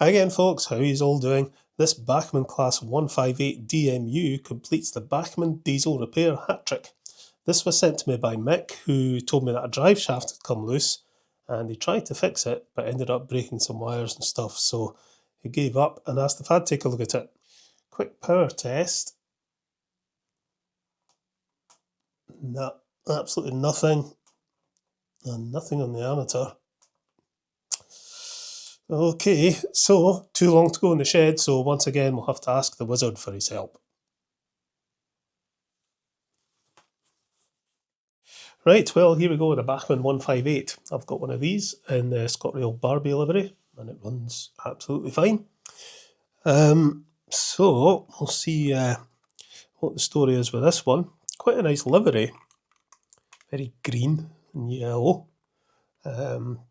Hi again folks, how are you all doing? This Bachmann Class 158 DMU completes the Bachmann diesel repair hat trick. This was sent to me by Mick, who told me that a drive shaft had come loose and he tried to fix it but ended up breaking some wires and stuff, so he gave up and asked if I'd take a look at it. Quick power test. No, absolutely nothing, and nothing on the ammeter. Okay, so too long to go in the shed, so once again we'll have to ask the wizard for his help. Right, well, here we go with a Bachmann 158. I've got one of these in the ScotRail Barbie livery, and it runs absolutely fine. So we'll see what the story is with this one. Quite a nice livery, very green and yellow.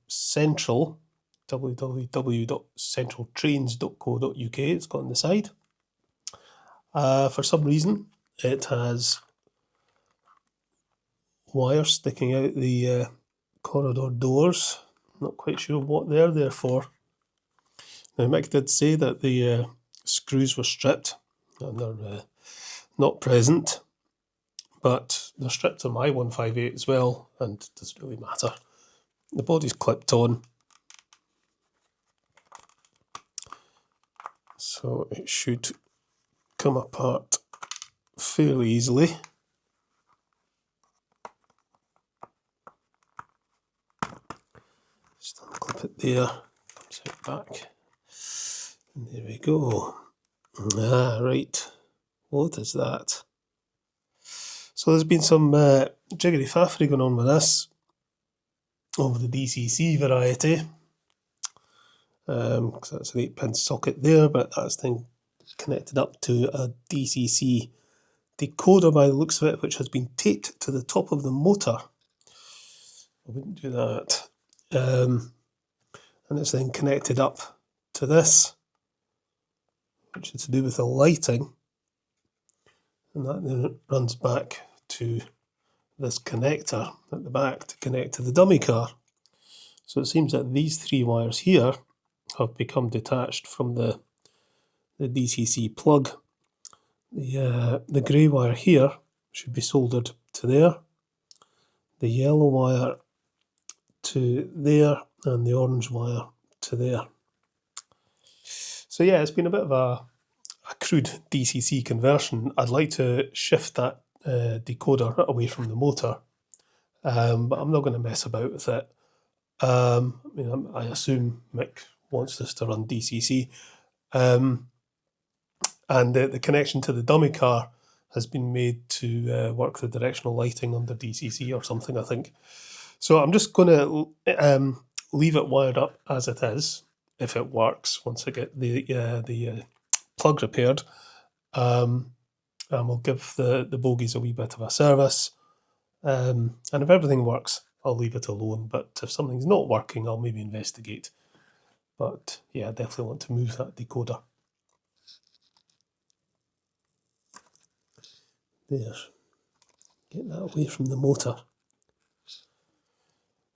Central, www.centraltrains.co.uk, it's got on the side. For some reason, it has wires sticking out the corridor doors. Not quite sure what they're there for. Now, Mick did say that the screws were stripped and they're not present, but they're stripped on my 158 as well, and it doesn't really matter. The body's clipped on, so it should come apart fairly easily. Just unclip it there, comes out back, and there we go. Right, what is that? So there's been some jiggery-faffery going on with this, of the DCC variety, because that's an 8-pin socket there, but that's then connected up to a DCC decoder by the looks of it, which has been taped to the top of the motor. I wouldn't do that. And it's then connected up to this, which is to do with the lighting, and that then runs back to this connector at the back to connect to the dummy car. So it seems that these three wires here have become detached from the DCC plug. The grey wire here should be soldered to there, the yellow wire to there, and the orange wire to there. So yeah, it's been a bit of a crude DCC conversion. I'd like to shift that decoder away from the motor, but I'm not going to mess about with it. I assume Mick wants this to run DCC. And the connection to the dummy car has been made to work the directional lighting under DCC or something, I think. So I'm just going to leave it wired up as it is, if it works, once I get the plug repaired. And we'll give the bogies a wee bit of a service. And if everything works, I'll leave it alone. But if something's not working, I'll maybe investigate. But yeah, I definitely want to move that decoder. There. Get that away from the motor.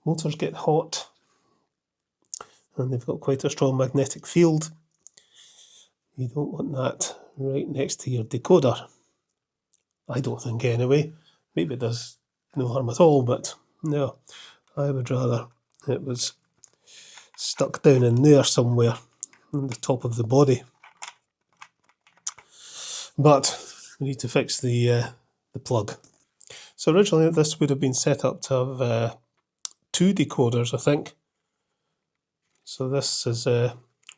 Motors get hot, and they've got quite a strong magnetic field. You don't want that right next to your decoder. I don't think anyway. Maybe it does no harm at all, but no, I would rather it was stuck down in there somewhere on the top of the body. But we need to fix the plug. So originally this would have been set up to have 2 decoders, I think. So this is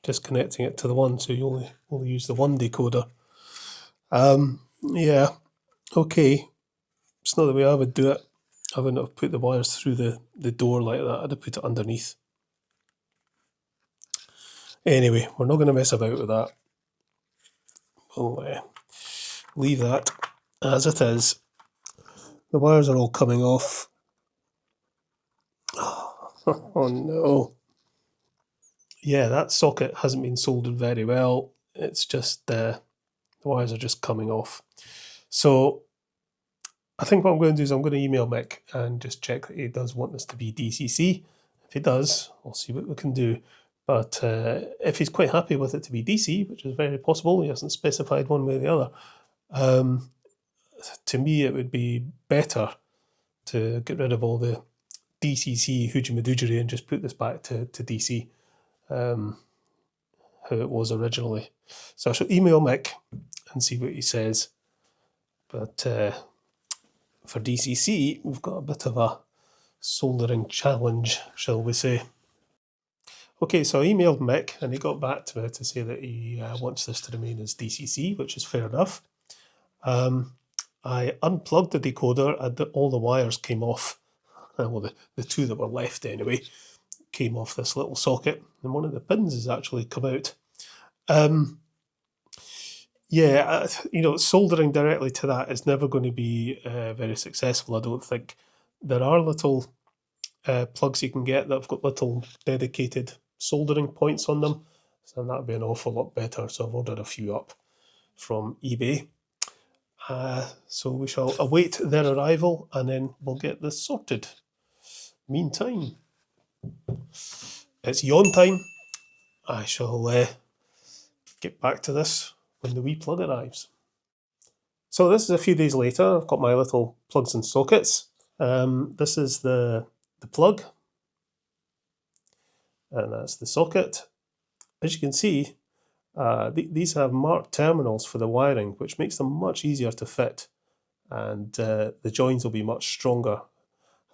just connecting it to the one, so you only use the one decoder. Yeah, okay. It's not the way I would do it. I wouldn't have put the wires through the door like that. I'd have put it underneath. Anyway, we're not going to mess about with that. We'll leave that as it is. The wires are all coming off. Oh no. Yeah, that socket hasn't been soldered very well. It's just the wires are just coming off. So I think what I'm going to do is I'm going to email Mick and just check that he does want this to be DCC. If he does, I'll see what we can do. But if he's quite happy with it to be DC, which is very possible, he hasn't specified one way or the other, to me it would be better to get rid of all the DCC hoojimadoogery and just put this back to DC, how it was originally. So I shall email Mick and see what he says. But for DCC, we've got a bit of a soldering challenge, shall we say. Okay, so I emailed Mick and he got back to me to say that he wants this to remain as DCC, which is fair enough. I unplugged the decoder and all the wires came off. Well, the two that were left anyway came off this little socket, and one of the pins has actually come out. Yeah, soldering directly to that is never going to be very successful, I don't think. There are little plugs you can get that have got little dedicated soldering points on them, so that would be an awful lot better. So I've ordered a few up from eBay. So we shall await their arrival and then we'll get this sorted. Meantime, it's yawn time. I shall get back to this when the wee plug arrives. So this is a few days later. I've got my little plugs and sockets. This is the plug, and that's the socket. As you can see, these have marked terminals for the wiring, which makes them much easier to fit, and the joins will be much stronger.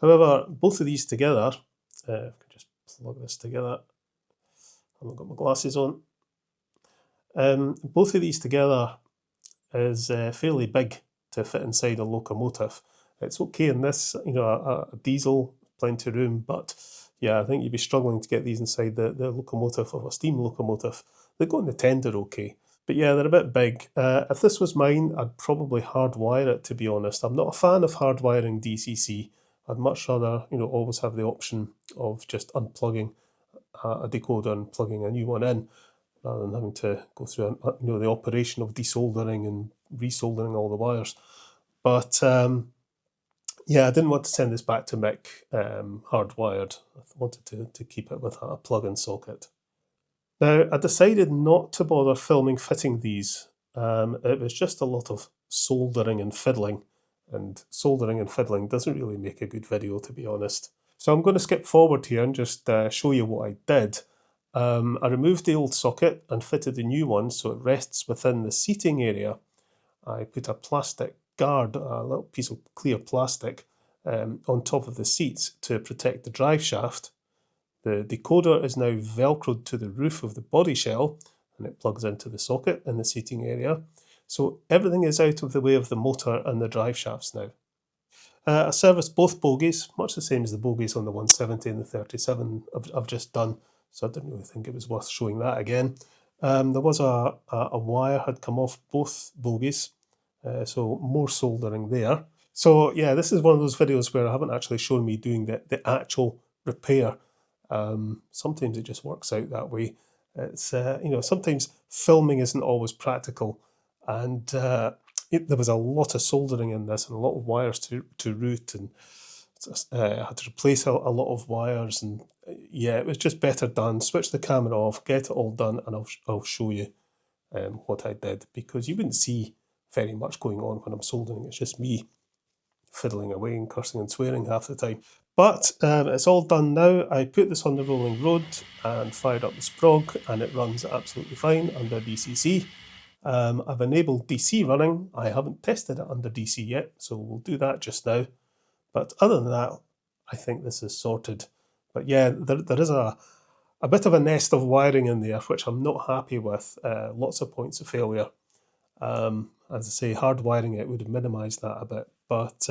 However, both of these together, I can just plug this together. I haven't got my glasses on. Both of these together is fairly big to fit inside a locomotive. It's okay in this, a diesel, plenty of room, but yeah, I think you'd be struggling to get these inside the locomotive of a steam locomotive. They go in the tender okay, but yeah, they're a bit big. If this was mine, I'd probably hardwire it, to be honest. I'm not a fan of hardwiring DCC. I'd much rather, always have the option of just unplugging a decoder and plugging a new one in, rather than having to go through the operation of desoldering and resoldering all the wires. But yeah, I didn't want to send this back to Mick hardwired. I wanted to keep it with a plug-in socket. Now, I decided not to bother filming fitting these. It was just a lot of soldering and fiddling, and soldering and fiddling doesn't really make a good video, to be honest. So I'm going to skip forward here and just show you what I did. I removed the old socket and fitted a new one so it rests within the seating area. I put a plastic guard, a little piece of clear plastic, on top of the seats to protect the drive shaft. The decoder is now velcroed to the roof of the body shell and it plugs into the socket in the seating area. So everything is out of the way of the motor and the drive shafts now. I serviced both bogies, much the same as the bogies on the 170 and the 37 I've just done, so I didn't really think it was worth showing that again. There was a wire had come off both bogies, so more soldering there. So yeah, this is one of those videos where I haven't actually shown me doing the actual repair. Sometimes it just works out that way. It's sometimes filming isn't always practical, and there was a lot of soldering in this and a lot of wires to route, and I had to replace a lot of wires, and yeah, it was just better done. Switch the camera off, get it all done, and I'll show you what I did, because you wouldn't see very much going on when I'm soldering. It's just me fiddling away and cursing and swearing half the time. But it's all done now. I put this on the rolling road and fired up the sprog, and it runs absolutely fine under DCC. I've enabled DC running. I haven't tested it under DC yet, so we'll do that just now. But other than that, I think this is sorted. But yeah, there is a bit of a nest of wiring in there, which I'm not happy with. Lots of points of failure. As I say, hardwiring it would have minimised that a bit. But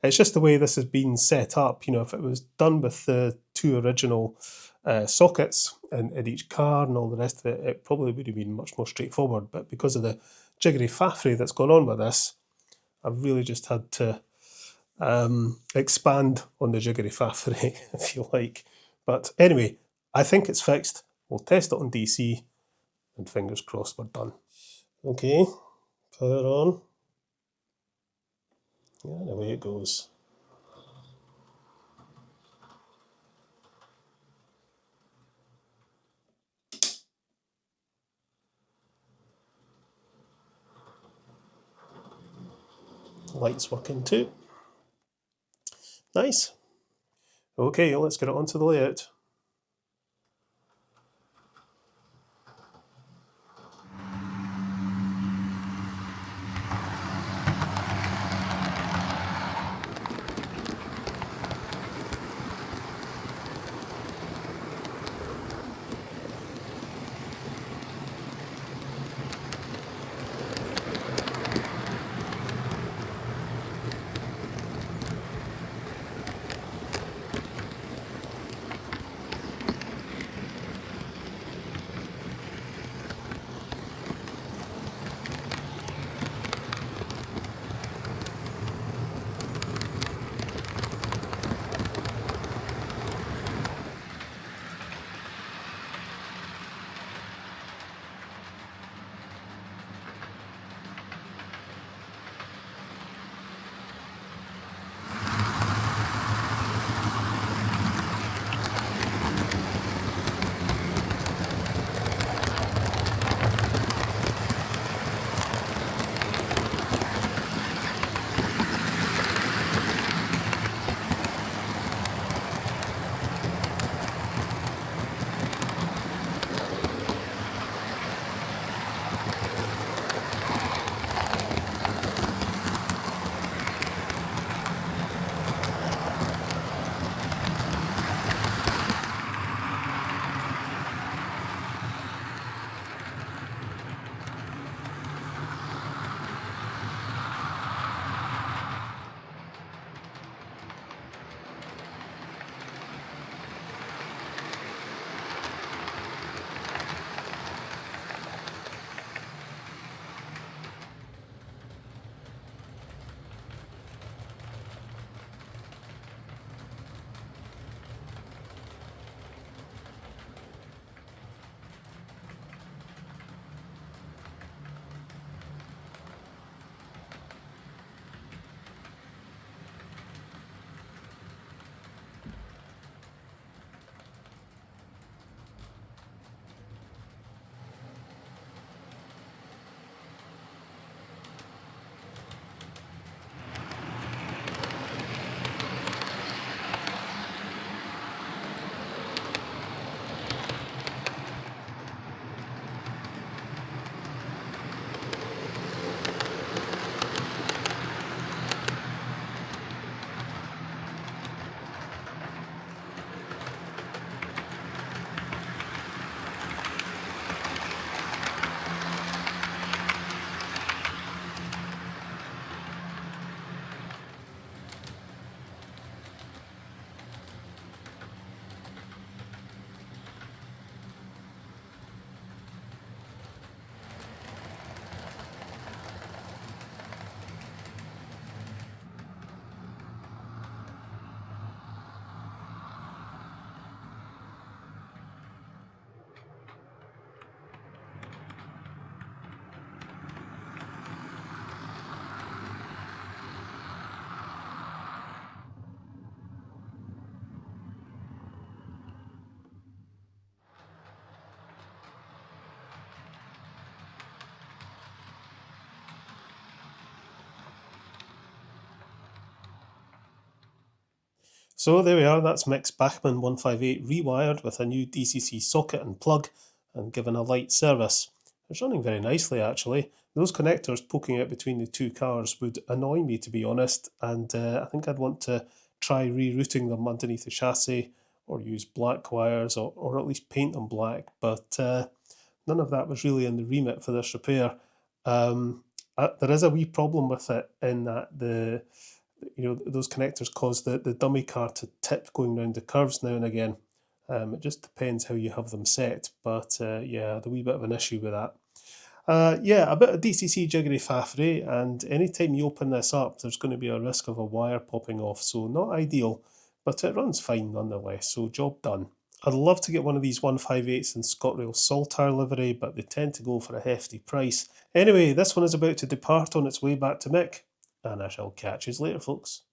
it's just the way this has been set up. If it was done with the two original sockets in each car and all the rest of it, it probably would have been much more straightforward. But because of the jiggery-faffery that's gone on with this, I've really just had to expand on the jiggery-faffery, if you like. But anyway, I think it's fixed. We'll test it on DC, and fingers crossed we're done. Okay, power on. Yeah, and away it goes. Lights working too. Nice. Okay, let's get it onto the layout. So there we are, that's Mick's Bachmann 158 rewired with a new DCC socket and plug and given a light service. It's running very nicely actually. Those connectors poking out between the two cars would annoy me, to be honest, and I think I'd want to try rerouting them underneath the chassis or use black wires or at least paint them black, but none of that was really in the remit for this repair. There is a wee problem with it in that those connectors cause the dummy car to tip going round the curves now and again. It just depends how you have them set, but yeah, the wee bit of an issue with that. Yeah, a bit of DCC jiggery-faffery, and anytime you open this up, there's going to be a risk of a wire popping off, so not ideal, but it runs fine nonetheless, so job done. I'd love to get one of these 158s in ScotRail Saltire livery, but they tend to go for a hefty price. Anyway, this one is about to depart on its way back to Mick, and I shall catch you later, folks.